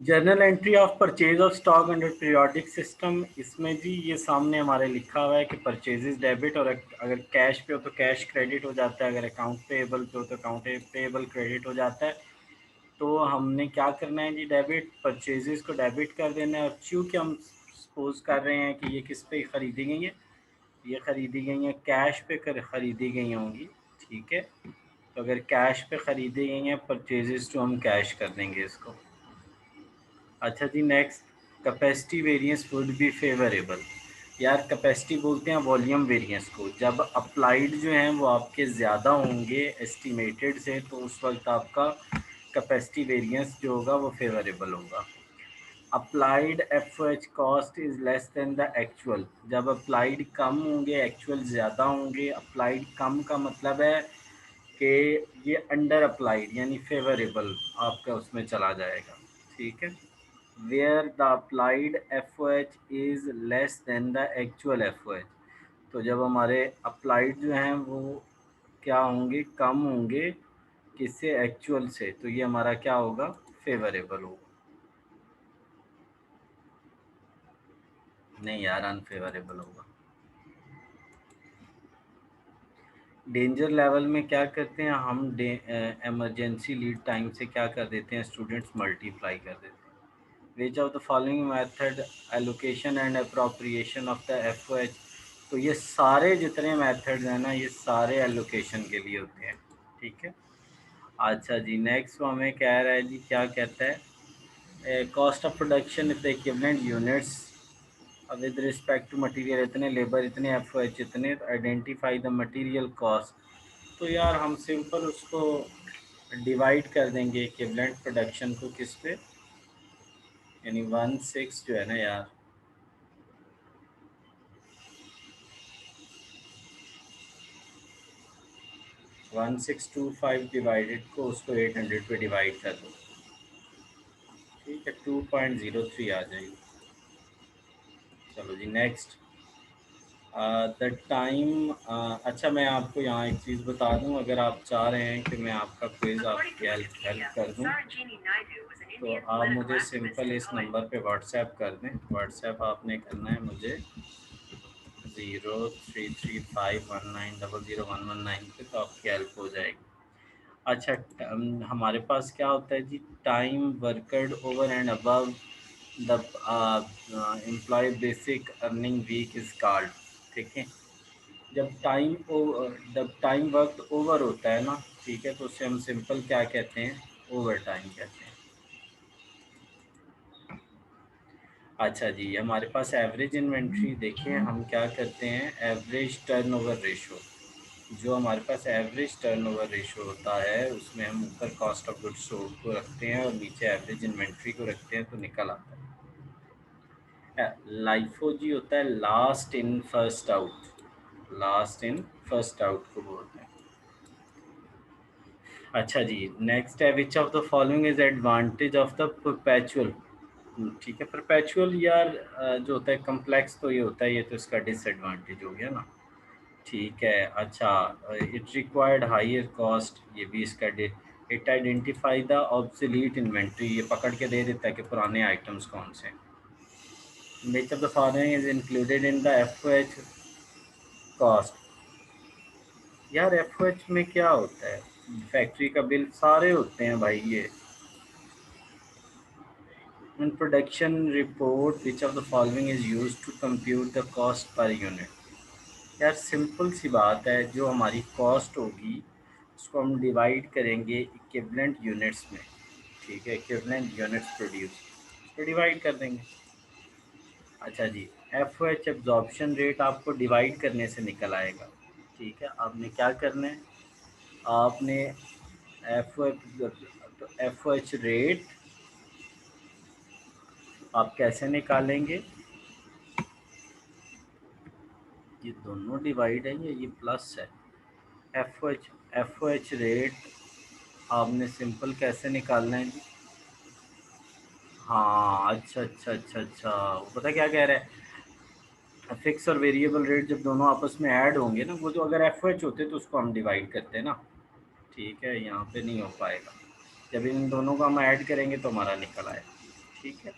Journal entry of purchase of stock under periodic system, इसमें जी ये सामने हमारे लिखा हुआ है कि परचेजेस डेबिट, और अगर कैश पे हो तो कैश क्रेडिट हो जाता है, अगर अकाउंट पेएबल पे हो तो अकाउंट पेएबल क्रेडिट हो जाता है। तो हमने क्या करना है जी, डेबिट परचेजेस को डेबिट कर देना है। और चूँकि हम सपोज कर रहे हैं कि ये किस पे ख़रीदी गई है, ये ख़रीदी गई हैं कैश पे ख़रीदी गई होंगी, ठीक है। तो अगर कैश पे ख़रीदी गई हैं परचेजेस तो हम कैश कर देंगे इसको। अच्छा जी, next, capacity variance would be favourable. यार कैपेसिटी बोलते हैं वॉल्यूम वेरिएंस को, जब अप्लाइड जो हैं वो आपके ज़्यादा होंगे एस्टिमेटेड से, तो उस वक्त आपका कैपेसिटी वेरिएंस जो होगा वो फेवरेबल होगा। Applied F O H cost is less than the actual, जब अप्लाइड कम होंगे एक्चुअल ज़्यादा होंगे। अप्लाइड कम का मतलब है कि ये अंडर अप्लाइड यानी फेवरेबल आपका उसमें चला जाएगा, ठीक है। Where the applied F O H is less than the actual F O H, तो जब हमारे अप्लाइड जो हैं वो क्या होंगे, कम होंगे किससे, एक्चुअल से, तो ये हमारा क्या होगा, फेवरेबल होगा। नहीं यार, अनफेवरेबल होगा। डेंजर लेवल में क्या करते हैं हम, इमरजेंसी लीड टाइम से क्या कर देते हैं स्टूडेंट्स, मल्टीप्लाई कर देते हैं। Which of the following method allocation and appropriation of the F O H, तो ये सारे जितने मेथड्स हैं ना ये सारे एलोकेशन के लिए होते हैं, ठीक है। अच्छा जी, नेक्स्ट वो हमें कह रहा है जी, क्या कहता है, cost of production if the equivalent units with respect to material इतने, लेबर इतने, एफ ओ एच इतने, आइडेंटिफाई द मटेरियल कॉस्ट। तो यार हम सिंपल उसको डिवाइड कर देंगे इक्विवेलेंट प्रोडक्शन को किस पे, यानी 1/6 जो है ना यार, 1625 डिवाइडेड को उसको 800 पे डिवाइड कर दो, ठीक है, 2.03 आ जाएगी। चलो जी नेक्स्ट, द टाइम, अच्छा मैं आपको यहाँ एक चीज़ बता दूँ, अगर आप चाह रहे हैं कि मैं आपका क्विज़ आपकी हेल्प कर दूँ, तो आप मुझे सिंपल इस नंबर पे व्हाट्सएप कर दें। व्हाट्सएप आपने करना है मुझे 033519001119 पे, तो आपकी हेल्प हो जाएगी। अच्छा, हमारे पास क्या होता है जी, time worked over and above the employ basic earning week is called, ठीक है। जब टाइम वर्क ओवर होता है ना, ठीक है, तो उससे हम सिंपल क्या कहते हैं, ओवर टाइम कहते हैं। अच्छा जी, हमारे पास एवरेज इन्वेंट्री, देखिए हम क्या करते हैं, एवरेज टर्नओवर रेशो, जो हमारे पास एवरेज टर्नओवर रेशो होता है उसमें हम ऊपर कॉस्ट ऑफ गुड्स सोल्ड को रखते हैं और नीचे एवरेज इन्वेंट्री को रखते हैं, तो निकल आता है। लाइफो जी होता है last in first out, last in first out को बोलते हैं। अच्छा जी, नेक्स्ट है, विच of the following is advantage of the perpetual, ठीक है। परपेचुअल यार जो होता है कम्प्लेक्स, तो ये होता है, ये तो इसका डिसएडवांटेज हो गया ना, ठीक है। अच्छा, इट रिक्वायर्ड हायर कॉस्ट, ये भी इसका it identify the obsolete inventory, ये पकड़ के दे देता है कि पुराने आइटम्स कौन से। Which of the following is included in the F O H cost, यार एफ ओ एच में क्या होता है, फैक्ट्री का बिल सारे होते हैं भाई ये। In production report, which of the following is used to compute the cost per unit? यार सिंपल सी बात है, जो हमारी कॉस्ट होगी उसको हम डिवाइड करेंगे इक्विवेलेंट यूनिट्स में, ठीक है, इक्विवेलेंट यूनिट्स प्रोड्यूस, उसको डिवाइड कर देंगे। अच्छा जी, F O H absorption rate आपको डिवाइड करने से निकल आएगा, ठीक है। आपने क्या करना है, आपने एफ ओ एच रेट आप कैसे निकालेंगे, ये दोनों डिवाइड है या ये प्लस है, एफ ओ एच रेट आपने सिंपल कैसे निकालना है जी, हाँ अच्छा अच्छा अच्छा अच्छा, वो पता क्या कह रहा है, फिक्स और वेरिएबल रेट जब दोनों आपस में ऐड होंगे ना, वो जो अगर एफ ओ एच होते तो उसको हम डिवाइड करते हैं ना, ठीक है, यहाँ पे नहीं हो पाएगा, जब इन दोनों को हम ऐड करेंगे तो हमारा निकल आएगा, ठीक है,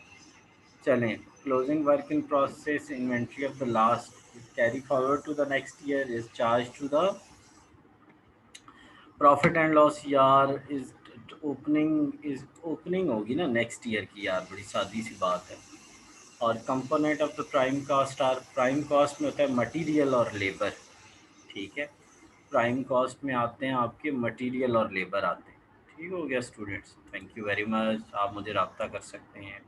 चलें। Closing work in process inventory of the last carry forward to the next year is charge to the profit and loss यार। इज ओपनिंग होगी ना नेक्स्ट ईयर की यार, बड़ी सादी सी बात है। और component of the prime cost are, prime cost में होता है मटेरियल और लेबर, ठीक है। प्राइम कॉस्ट में आते हैं आपके मटेरियल और लेबर आते हैं। ठीक हो गया students, thank you very much. आप मुझे रब्ता कर सकते हैं।